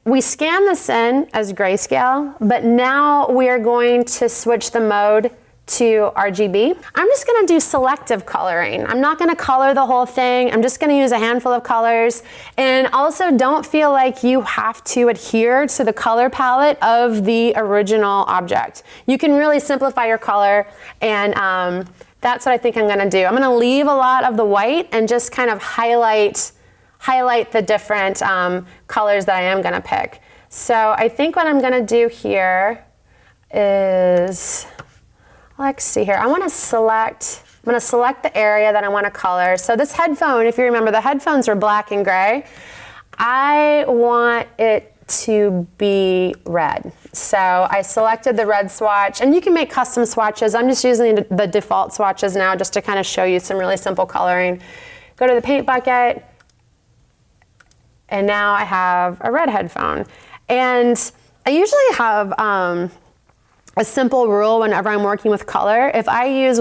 we scan this in as grayscale, but now we are going to switch the mode to RGB. I'm just gonna do selective coloring. I'm not gonna color the whole thing. I'm just gonna use a handful of colors. And also don't feel like you have to adhere to the color palette of the original object. You can really simplify your color, and that's what I think I'm gonna do. I'm gonna leave a lot of the white and just kind of highlight the different colors that I am gonna pick. So I think what I'm gonna do here is, let's see here. I'm gonna select the area that I wanna color. So this headphone, if you remember, the headphones are black and gray. I want it to be red. So I selected the red swatch, and you can make custom swatches. I'm just using the default swatches now just to kind of show you some really simple coloring. Go to the paint bucket, and now I have a red headphone. And I usually have a simple rule whenever I'm working with color. If I use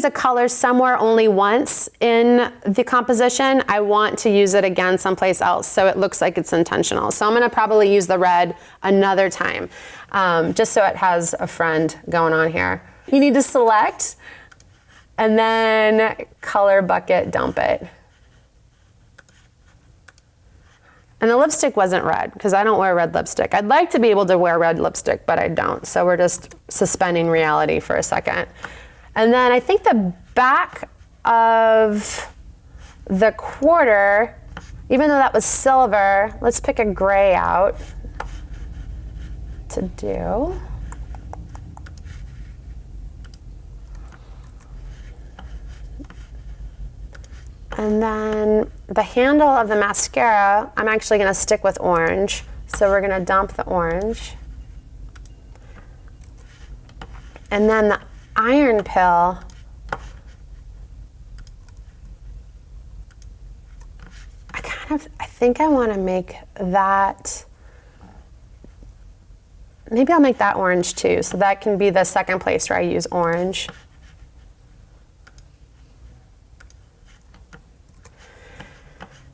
a color somewhere only once in the composition, I want to use it again someplace else so it looks like it's intentional. So I'm gonna probably use the red another time, just so it has a friend going on here. You need to select, and then color bucket, dump it. And the lipstick wasn't red because I don't wear red lipstick. I'd like to be able to wear red lipstick, but I don't. So we're just suspending reality for a second. And then I think the back of the quarter, even though that was silver, let's pick a gray out to do. And then the handle of the mascara, I'm actually gonna stick with orange. So we're gonna dump the orange. And then the iron pill, I think I wanna make that, maybe I'll make that orange too. So that can be the second place where I use orange.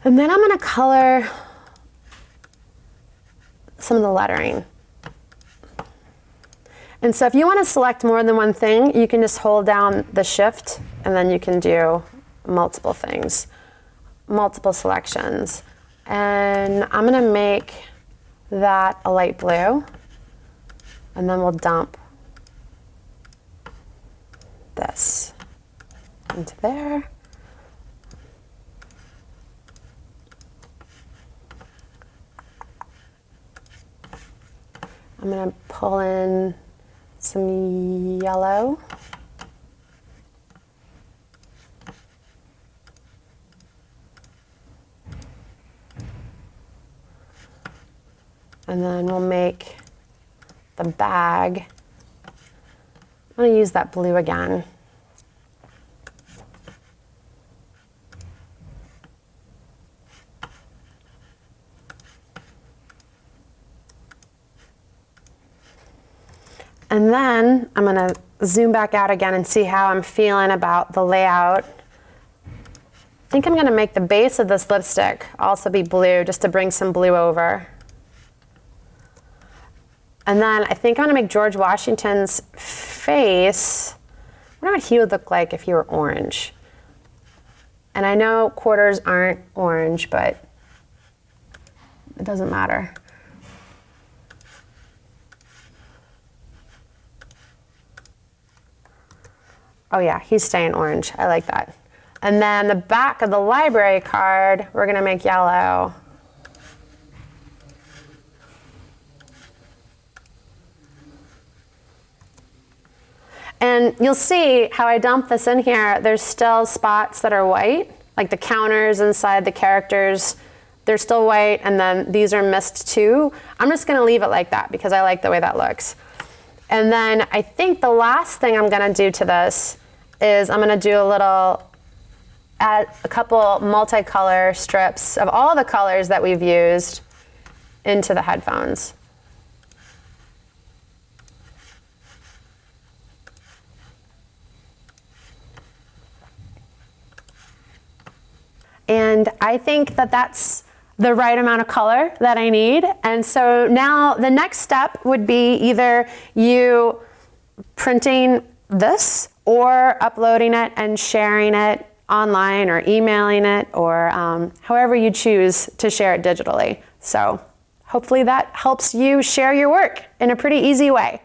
And then I'm gonna color some of the lettering. And so if you wanna select more than one thing, you can just hold down the shift, and then you can do multiple things, multiple selections. And I'm gonna make that a light blue, and then we'll dump this into there. I'm gonna pull in some yellow. And then we'll make the bag. I'm gonna use that blue again. And then I'm gonna zoom back out again and see how I'm feeling about the layout. I think I'm gonna make the base of this lipstick also be blue, just to bring some blue over. And then I think I'm gonna make George Washington's face, I wonder what he would look like if he were orange. And I know quarters aren't orange, but it doesn't matter. Oh yeah, he's staying orange. I like that. And then the back of the library card, we're gonna make yellow. And you'll see how I dump this in here, there's still spots that are white, like the counters inside the characters, they're still white, and then these are missed too. I'm just gonna leave it like that because I like the way that looks. And then I think the last thing I'm gonna do to this is I'm gonna do add a couple multicolor strips of all the colors that we've used into the headphones. And I think that that's the right amount of color that I need. And so now the next step would be either you printing this or uploading it and sharing it online or emailing it, or however you choose to share it digitally. So hopefully that helps you share your work in a pretty easy way.